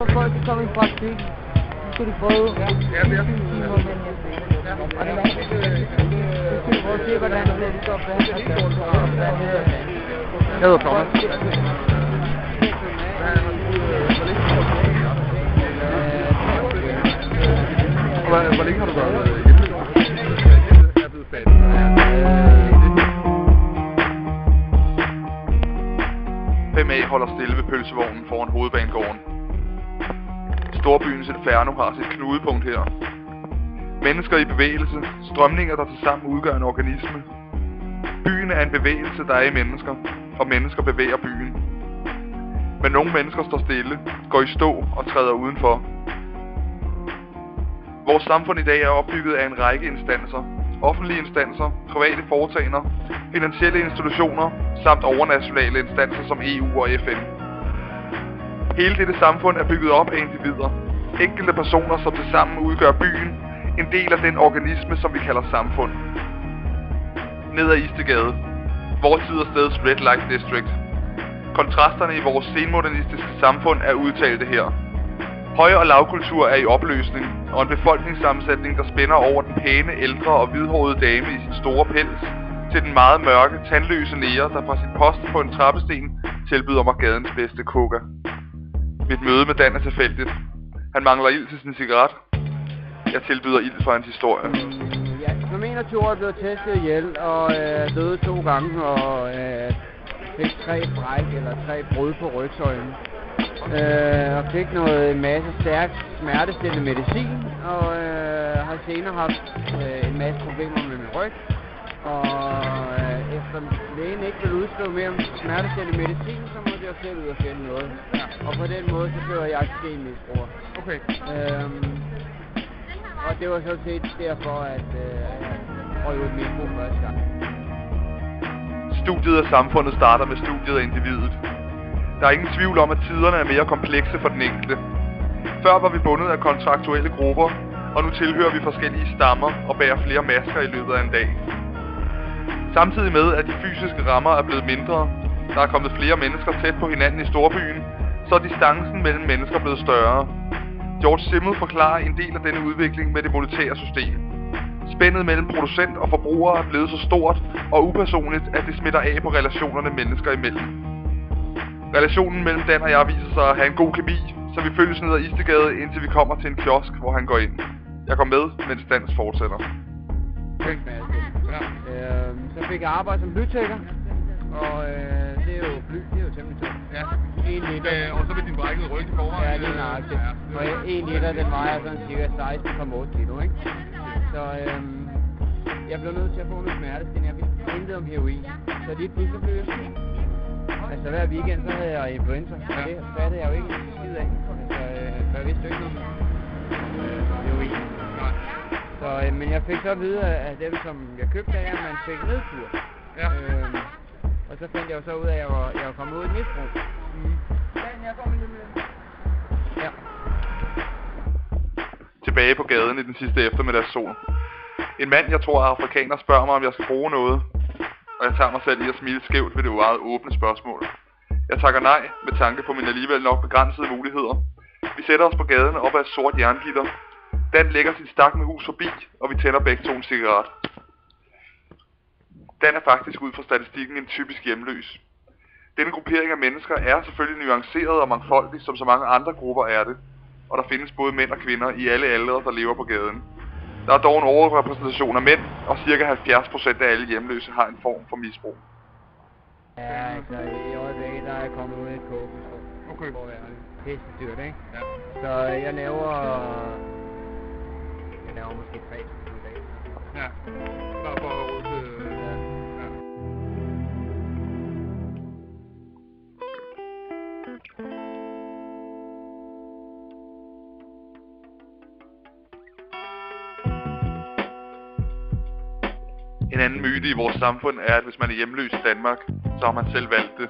Folk kan komme i praktik. Nu skal de prøve. Ja, det er fint. Prøv at se, hvordan det står fast. Jeg hedder Thomas. Hvor længe har du været hjemme? Jeg er blevet færdig. FMA holder stille ved pølsevognen foran hovedbanegården. Storbyens inferno har sit knudepunkt her. Mennesker i bevægelse, strømninger der tilsammen udgør en organisme. Byen er en bevægelse, der er i mennesker, og mennesker bevæger byen. Men nogle mennesker står stille, går i stå og træder udenfor. Vores samfund i dag er opbygget af en række instanser. Offentlige instanser, private foretagender, finansielle institutioner samt overnationale instanser som EU og FN. Hele dette samfund er bygget op af individer. Enkelte personer, som tilsammen udgør byen, en del af den organisme, som vi kalder samfund. Ned ad Istegade, vor tid og steds Red Light District. Kontrasterne i vores senmodernistiske samfund er udtalte her. Høj- og lavkultur er i opløsning, og en befolkningssammensætning, der spænder over den pæne, ældre og hvidhårede dame i sin store pels, til den meget mørke, tandløse nære, der fra sin post på en trappesten tilbyder mig gadens bedste coca. Mit møde med Dan er tilfældigt. Han mangler ild til sin cigaret. Jeg tilbyder ild for hans historie. Ja, som 21-årig blev testet ihjel og døde 2 gange og fik 3 bræk eller 3 brud på rygsøjlen. Og fik en masse stærk smertestillende medicin og har senere haft en masse problemer med min ryg. Og efter lægen ikke ville udskrive mere smertestillende medicin, så måtte jeg selv ud og finde noget. Ja. Og på den måde så blev jeg oxygenmisbruger. Okay. Og det var så set derfor, at jeg røg ud misbrug første gang. Studiet af samfundet starter med studiet af individet. Der er ingen tvivl om, at tiderne er mere komplekse for den enkelte. Før var vi bundet af kontraktuelle grupper, og nu tilhører vi forskellige stammer og bærer flere masker i løbet af en dag. Samtidig med, at de fysiske rammer er blevet mindre, der er kommet flere mennesker tæt på hinanden i storbyen, så er distancen mellem mennesker blevet større. George Simmel forklarer en del af denne udvikling med det monetære system. Spændet mellem producent og forbruger er blevet så stort og upersonligt, at det smitter af på relationerne mennesker imellem. Relationen mellem Dan og jeg viser sig at have en god kemi, så vi følges ned ad Istegade, indtil vi kommer til en kiosk, hvor han går ind. Jeg går med, mens Dans fortsætter. Så fik jeg arbejde som flytækker, og det er jo temmelig tungt. Ja. 1 liter. Og så med din brækkede ryg i forvejen. Ja, det er nøjagtigt. Og 1 liter, den vejer sådan cirka 16,8 kilo, ikke? Så jeg blev nødt til at få noget smertestillende. Jeg vidste intet om heroin. Så lige pludselig blev jeg syg. Altså hver weekend, så havde jeg influenza. Ja. Det fattede jeg jo ikke en skid af. For jeg vidste jo ikke noget om heroin. Så, men jeg fik så at vide af dem, som jeg købte af, at man fik nedtur. Ja. Og så fandt jeg jo så ud af, at jeg var kommet ud i et misbrug. Jeg kommer lige med. Ja. Tilbage på gaden i den sidste eftermiddagssol. En mand, jeg tror er afrikaner, spørger mig, om jeg skal bruge noget. Og jeg tager mig selv i at smile skævt ved det meget åbne spørgsmål. Jeg takker nej, med tanke på mine alligevel nok begrænsede muligheder. Vi sætter os på gaden op ad et sort jerngitter. Dan lægger sit stak med hus forbi, og vi tænder begge to en cigaret. Dan er faktisk ud fra statistikken en typisk hjemløs. Denne gruppering af mennesker er selvfølgelig nuanceret og mangfoldig, som så mange andre grupper er det. Og der findes både mænd og kvinder i alle aldre, der lever på gaden. Der er dog en overrepræsentation af mænd, og ca. 70% af alle hjemløse har en form for misbrug. Ja, altså i øjeblikket, der er jeg kommet ud i et kåbe. Okay. Hvor jeg er pisse dyrt, ikke? Ja. Så jeg laver måske 3 dage. Ja. Bare for at råd til... Ja. En anden myte i vores samfund er, at hvis man er hjemløs i Danmark, så har man selv valgt det.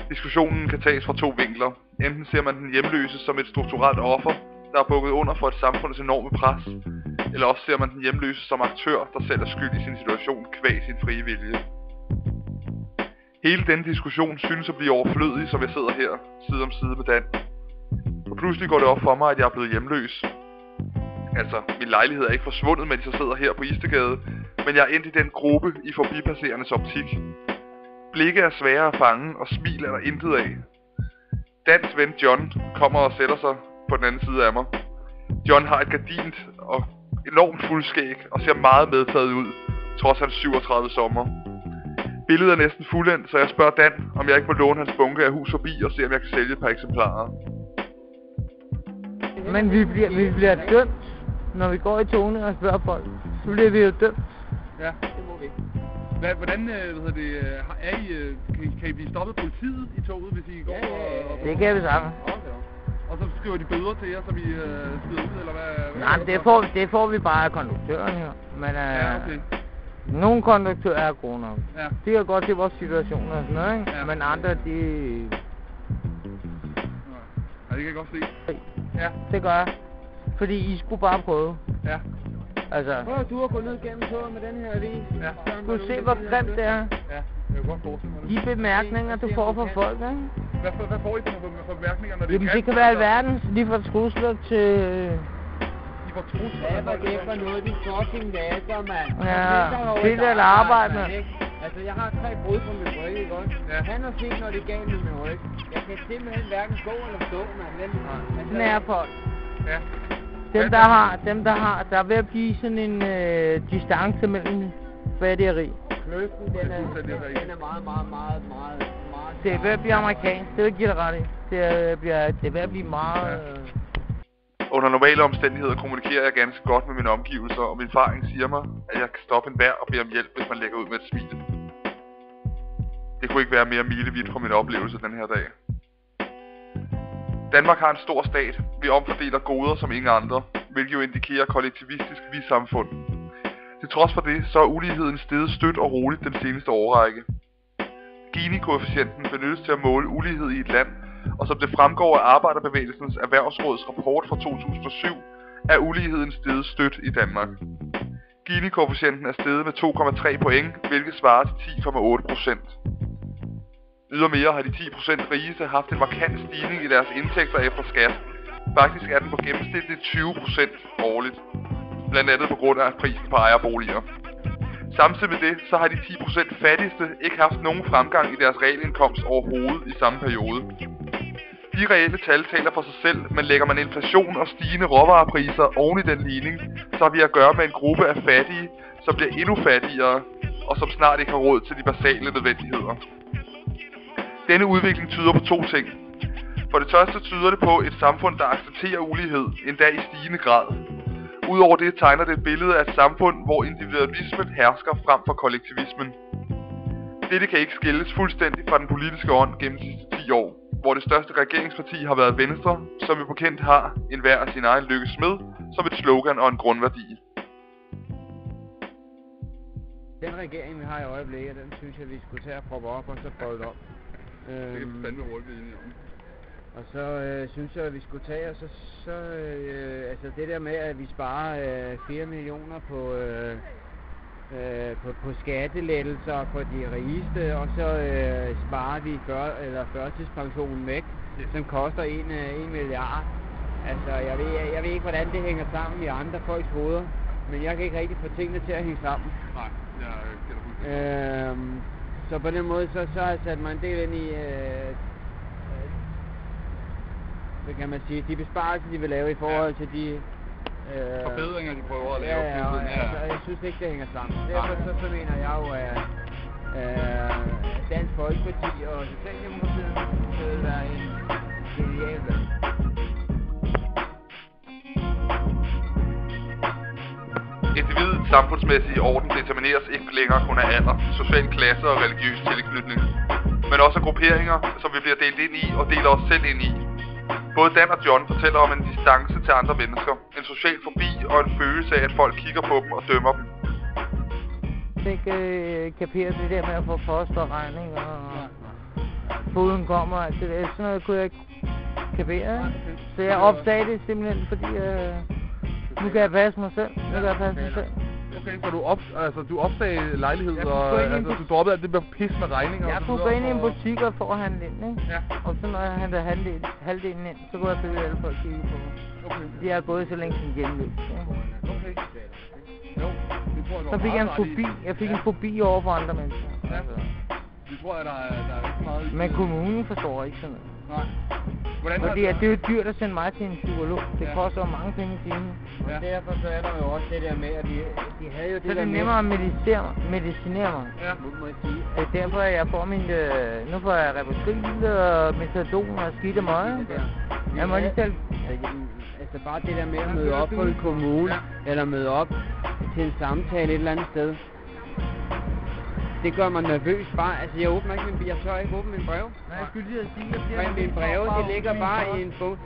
Diskussionen kan tages fra 2 vinkler. Enten ser man den hjemløse som et strukturelt offer, der er bukket under for et samfunds enorme pres, eller også ser man den hjemløse som aktør, der selv er skyld i sin situation kvæg sin frie vilje. Hele denne diskussion synes at blive overflødig, som jeg sidder her, side om side med Dan. Pludselig går det op for mig, at jeg er blevet hjemløs. Altså, min lejlighed er ikke forsvundet, mens jeg sidder her på Istegade, men jeg er endt i den gruppe i forbipasserendes optik. Blikke er svære at fange, og smil er der intet af. Dans ven John kommer og sætter sig på den anden side af mig. John har et gardint og enormt fuldskæg og ser meget medtaget ud, trods hans 37 sommer. Billedet er næsten fuldendt, så jeg spørger Dan, om jeg ikke må låne hans bunke af hus forbi og se, om jeg kan sælge et par eksemplarer. Men vi bliver dømt, når vi går i togene og spørger folk. Så bliver vi jo dømt. Ja, det må vi ikke. Hvordan kan I blive stoppet af politiet i toget, hvis I går og det kan vi sammen. Og så skriver de bøder til jer, så vi smider ud, eller hvad? Nej, det får vi bare af konduktøren her. Men ja, okay. Nogle konduktører er gode nok. Ja. De kan godt se vores situation og sådan noget, ikke? Ja. Men andre, de... Ja, det kan jeg godt se. Ja, det gør jeg. Fordi I skulle bare prøve. Ja. Altså... Prøv at gå ned gennem toget med den her avis. Ja. Du se, hvor grimt det er. Ja, det er godt forestille mig. De bemærkninger, du får fra folk, ikke? Hvad får I for bemærkninger, når det jamen, det kan være alverdens. Lige fra trusler til... I får trusler? Hvad var det for noget, de fucking laser, mand? Ja, fedt eller arbejde, mand. Altså, jeg har 3 brud på min ryg, ikke også? Ja. Han har set, når det er galt med min ryg. Jeg kan simpelthen hverken gå eller stå, mand. Altså, Nær folk. Ja. Dem der er ved at blive sådan en distance mellem fattig og rig. Kløften, den er meget. Det er ved at blive amerikansk, det vil jeg give dig ret i. Det er ved at blive meget... Under normale omstændigheder kommunikerer jeg ganske godt med mine omgivelser, og min erfaring siger mig, at jeg kan stoppe enhver og bede om hjælp, hvis man lægger ud med et smil. Det kunne ikke være mere milevidt fra min oplevelse den her dag. Danmark har en stor stat. Vi omfordeler goder som ingen andre, hvilket jo indikerer kollektivistisk vi-samfund. Til trods for det, så er uligheden steget stødt og roligt den seneste årrække. Gini-koefficienten benyttes til at måle ulighed i et land, og som det fremgår af Arbejderbevægelsens Erhvervsråds rapport fra 2007, er uligheden steget stødt i Danmark. Gini-koefficienten er steget med 2,3 point, hvilket svarer til 10,8%. Ydermere har de 10% rigeste haft en markant stigning i deres indtægter efter skat. Faktisk er den på gennemsnitligt 20% årligt. Blandt andet på grund af prisen på ejerboliger. Samtidig med det, så har de 10% fattigste ikke haft nogen fremgang i deres realindkomst overhovedet i samme periode. De reelle tal taler for sig selv, men lægger man inflation og stigende råvarepriser oven i den ligning, så har vi at gøre med en gruppe af fattige, som bliver endnu fattigere, og som snart ikke har råd til de basale nødvendigheder. Denne udvikling tyder på 2 ting. For det første tyder det på et samfund, der accepterer ulighed, endda i stigende grad. Udover det tegner det et billede af et samfund, hvor individualismen hersker frem for kollektivismen. Dette kan ikke skilles fuldstændig fra den politiske ånd gennem de sidste 10 år, hvor det største regeringsparti har været Venstre, som jo bekendt har enhver af sin egen lykkes med, som et slogan og en grundværdi. Den regering, vi har i øjeblikket, den synes jeg, vi skulle tage og proppe op og så prøve det op. Det kan vi fandme hurtigt blive enige om. Og så synes jeg, at vi skulle tage, og altså det der med, at vi sparer 4 millioner på skattelettelser for de rigeste, og så sparer vi førtidspensionen væk, som koster 1 milliard. Altså, jeg ved ikke, hvordan det hænger sammen i andre folks hoveder, men jeg kan ikke rigtig få tingene til at hænge sammen. Nej, jeg gælder fuldstændig. Så på den måde, så har jeg sat mig en del ind i, hvad kan man sige, de besparelser, de vil lave i forhold til de... forbedringer, de prøver at lave. Altså, jeg synes ikke, det hænger sammen. Derfor så mener jeg jo, at Dansk Folkeparti og Socialdemokratiet vil være en genial valg. Individets samfundsmæssige orden determineres ikke længere kun af alder, social klasse og religiøs tilknytning, men også af grupperinger, som vi bliver delt ind i og deler os selv ind i. Både Dan og John fortæller om en distance til andre mennesker, en social fobi og en følelse af, at folk kigger på dem og dømmer dem. Jeg ikke kapere det der med at få fosterregning og foden kommer og alt det der. Sådan noget kunne jeg ikke kapere. Så jeg opdagede det simpelthen, fordi nu kan jeg passe mig selv. Okay, så du opsagde lejlighed, Jeg og kunne gå ind i en altså, du droppede alt det med pis med regninger Jeg og så kunne videre, gå ind i en og- butik og få handle ind, ikke? Ja, Og så når jeg hentede halvdelen ind, så kunne jeg følge alle folk kigge på mig. okay. De har gået så længe som hjemløs. Ja. Okay. Jo, det tror jeg, du Så har fik jeg en meget ret i. fobi. Jeg fik en fobi over for andre mennesker. Ja. Det tror jeg, der er rigtig meget i. Men kommunen forstår ikke sådan noget. Nej. Hvordan Fordi det er jo dyrt at sende mig til en psykolog. Det Ja. koster jo mange penge i timen. Ja. Og derfor så er der jo også det der med, at de havde jo det Så der det er med... nemmere at medicinere mig. Ja. Må jeg sige. Det er derfor, at jeg får min... Nu får jeg Rivotril og Metadon og skidt og møg. Jeg må lige selv... Altså bare det der med at møde op på en kommune, eller møde op til en samtale et eller andet sted. Det gør mig nervøs bare. Altså jeg åbner ikke jeg tør ikke åbne min brev. Nej, jeg skulle lige at sige, at Men mine breve, de ligger bare i en bog.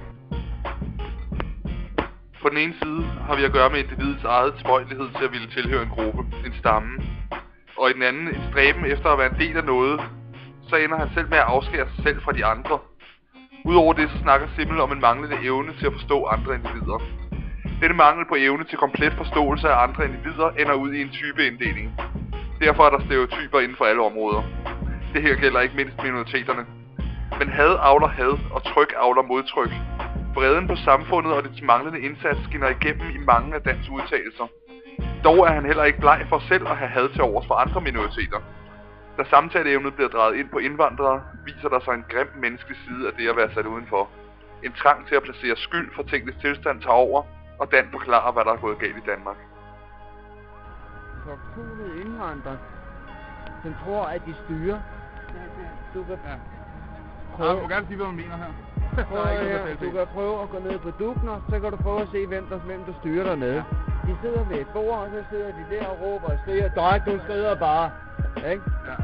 På den ene side har vi at gøre med individets eget tilbøjelighed til at ville tilhøre en gruppe, en stamme. Og i den anden en stræben efter at være en del af noget, så ender han selv med at afskære sig selv fra de andre. Udover det så snakker Simmel om en manglende evne til at forstå andre individer. Denne mangel på evne til komplet forståelse af andre individer ender ud i en typeinddeling. Derfor er der stereotyper inden for alle områder. Det her gælder ikke mindst minoriteterne. Men had avler had, og tryk avler modtryk. Vreden på samfundet og dets manglende indsats skinner igennem i mange af Dans udtalelser. Dog er han heller ikke bleg for selv at have had til overs for andre minoriteter. Da samtaleevnet bliver drejet ind på indvandrere, viser der sig en grim menneskelig side af det at være sat udenfor. En trang til at placere skyld for tingenes tilstand tager over, og Dan forklarer, hvad der er gået galt i Danmark. Fortunede indvandrere, som tror, at de styrer. Du kan Ja, du må gerne sige, hvad man mener her. du kan prøve at gå ned på Dugner, så kan du prøve at se, hvem der styrer dernede. De sidder ved et bord, og så sidder de der og råber og skriger, drej, du skrider bare. Ikke? Ja.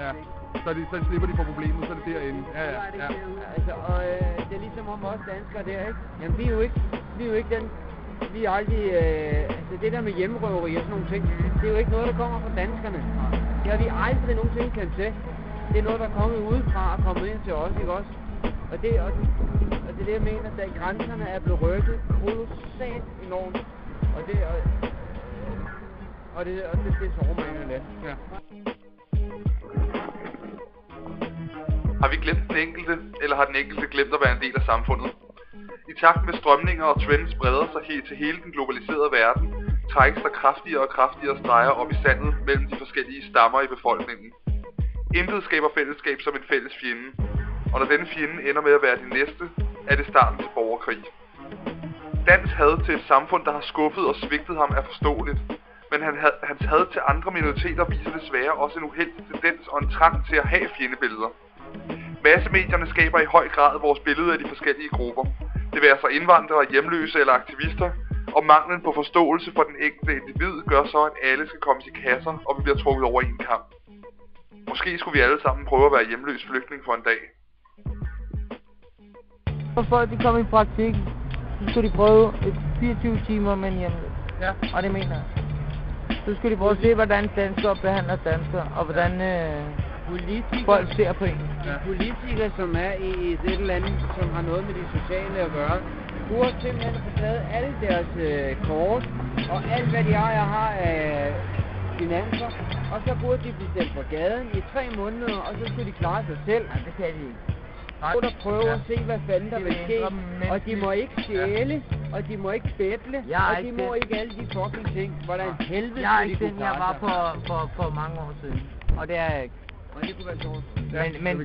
Ja. Så slipper de for problemet, så er det derinde. Ja. Altså, og det er ligesom om os danskere der, ikke? Jamen, vi er jo ikke den... Vi er aldrig... altså, det der med hjemmerøveri og sådan nogle ting, det er jo ikke noget, der kommer fra danskerne. Det har vi aldrig nogensinde kendt til. Det er noget, der er kommet udefra og kommet ind til os, ikke også? Og det er det, jeg mener, at grænserne er blevet rykket kolossalt enormt. Og det sover man jo lidt. Ja. Har vi glemt den enkelte, eller har den enkelte glemt at være en del af samfundet? I takt med strømninger og trends breder sig til hele den globaliserede verden, trækkes der kraftigere og kraftigere streger op i sandet mellem de forskellige stammer i befolkningen. Intet skaber fællesskab som en fælles fjende, og når denne fjende ender med at være de næste, er det starten til borgerkrig. Dans had til et samfund, der har skuffet og svigtet ham, er forståeligt, men hans had til andre minoriteter viser desværre også en uheldig tendens og en trang til at have fjendebilleder. Massemedierne skaber i høj grad vores billede af de forskellige grupper. Det vil altså indvandrere, hjemløse eller aktivister, og manglen på forståelse for den enkelte individ gør så, at alle skal komme i kasser, og vi bliver trukket over en kamp. Måske skulle vi alle sammen prøve at være hjemløs flygtning for en dag. For folk, de kommer i praktik, så skal de prøve 24 timer med en hjemløs. Ja. Og det mener jeg. Så skal de prøve at se, hvordan danskere behandler danskere, og hvordan folk ser på en. Politikere, som er i et eller andet, som har noget med de sociale at gøre, burde simpelthen få taget alle deres kort, og alt hvad de har af finanser, og så burde de blive sendt på gaden i 3 måneder, og så skulle de klare sig selv. Nej, det kan de ikke. Der prøver at se, hvad fanden der vil ske, og de må ikke stjæle, og de må ikke bætle, og de må ikke alle de fucking ting. Hvordan helvede Jeg er de ikke kunne den, jeg klare var sig. for mange år siden. Og det er jeg ikke. Og det kunne være sjovt. Men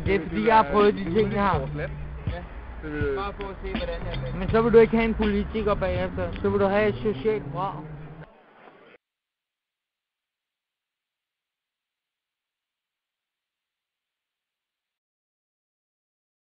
det er fordi, jeg har prøvet de ting, jeg har. Bare for at se, hvordan jeg vil. Men så vil du ikke have en politiker bagefter. Så vil du have et socialt brag.